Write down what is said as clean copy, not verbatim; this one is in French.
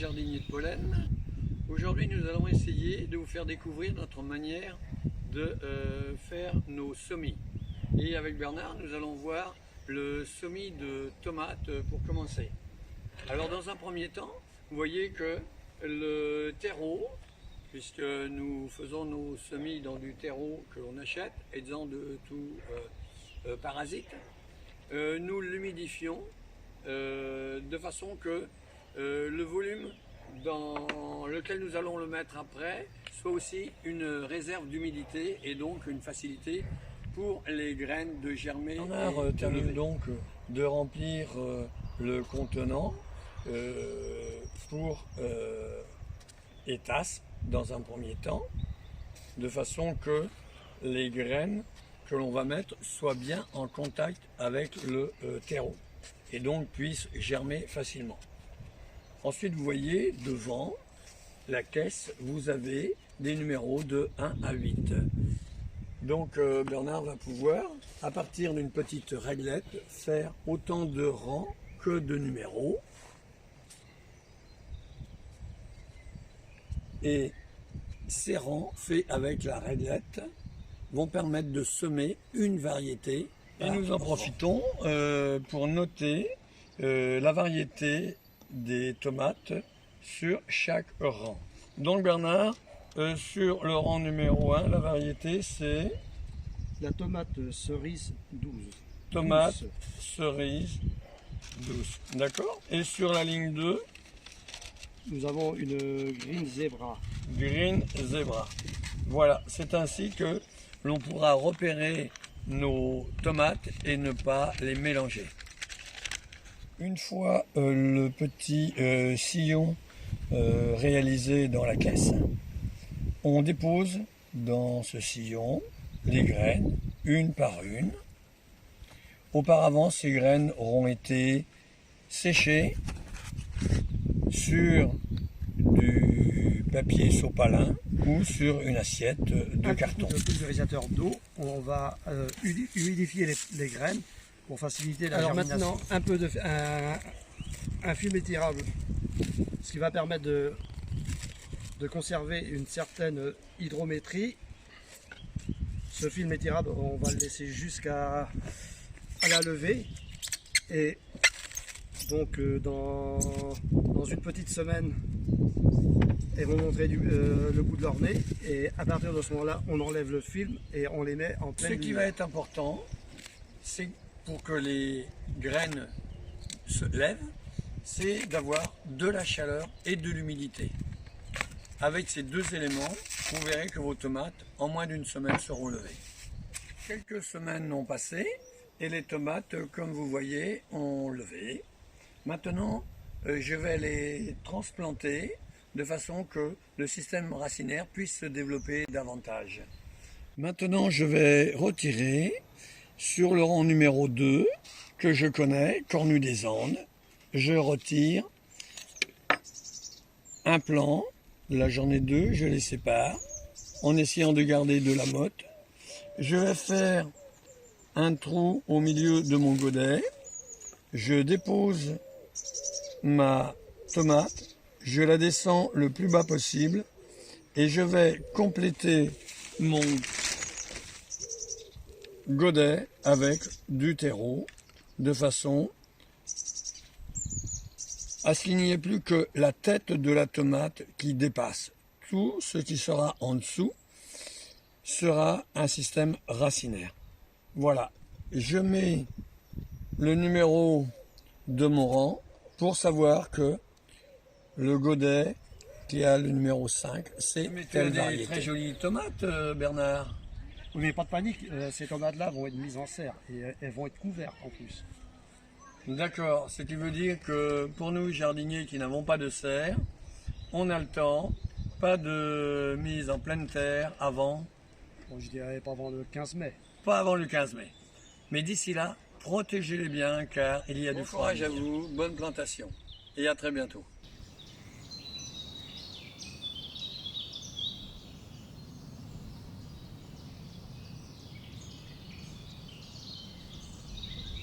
jardinier de pollen. Aujourd'hui, nous allons essayer de vous faire découvrir notre manière de faire nos semis. Et avec Bernard, nous allons voir le semis de tomates pour commencer. Alors dans un premier temps, vous voyez que le terreau, puisque nous faisons nos semis dans du terreau que l'on achète, exempt de tout parasite, nous l'humidifions de façon que le volume dans lequel nous allons le mettre après soit aussi une réserve d'humidité et donc une facilité pour les graines de germer. On termine donc de remplir le contenant pour étasse dans un premier temps, de façon que les graines que l'on va mettre soient bien en contact avec le terreau et donc puissent germer facilement. Ensuite, vous voyez devant la caisse, vous avez des numéros de 1 à 8. Donc Bernard va pouvoir, à partir d'une petite réglette, faire autant de rangs que de numéros. Et ces rangs faits avec la réglette vont permettre de semer une variété. Et nous en profitons pour noter la variété des tomates sur chaque rang. Donc Bernard, sur le rang numéro 1, la variété c'est la tomate cerise 12. Tomate cerise 12. D'accord. Et sur la ligne 2, nous avons une Green Zebra. Green Zebra. Voilà, c'est ainsi que l'on pourra repérer nos tomates et ne pas les mélanger. Une fois le petit sillon réalisé dans la caisse, on dépose dans ce sillon les graines, une par une. Auparavant, ces graines auront été séchées sur du papier sopalin ou sur une assiette de carton. Un pulvérisateur d'eau, on va humidifier les graines pour faciliter la germination. Maintenant, un film étirable, ce qui va permettre de conserver une certaine hydrométrie. Ce film étirable, on va le laisser jusqu'à la levée. Et donc, dans une petite semaine, elles vont montrer le bout de leur nez. Et à partir de ce moment-là, on enlève le film et on les met en pleine lumière. Ce qui va être important, c'est pour que les graines se lèvent, c'est d'avoir de la chaleur et de l'humidité. Avec ces deux éléments, vous verrez que vos tomates, en moins d'une semaine, seront levées. Quelques semaines ont passé et les tomates, comme vous voyez, ont levé. Maintenant, je vais les transplanter de façon que le système racinaire puisse se développer davantage. Maintenant, je vais retirer sur le rang numéro 2, que je connais, Cornu des Andes. Je retire un plant. Là, j'en ai deux, je les sépare en essayant de garder de la motte. Je vais faire un trou au milieu de mon godet. Je dépose ma tomate, je la descends le plus bas possible et je vais compléter mon godet avec du terreau de façon à ce qu'il n'y ait plus que la tête de la tomate qui dépasse. Tout ce qui sera en dessous sera un système racinaire. Voilà, je mets le numéro de mon rang pour savoir que le godet qui a le numéro 5, c'est telle variété. Très jolies tomates, Bernard. Oui, mais pas de panique, ces tomates-là vont être mises en serre et elles vont être couvertes en plus. D'accord, ce qui veut dire que pour nous jardiniers qui n'avons pas de serre, on a le temps, pas de mise en pleine terre avant. Bon, je dirais pas avant le 15 mai. Pas avant le 15 mai. Mais d'ici là, protégez-les bien car il y a du froid. Bon courage à vous, bonne plantation et à très bientôt.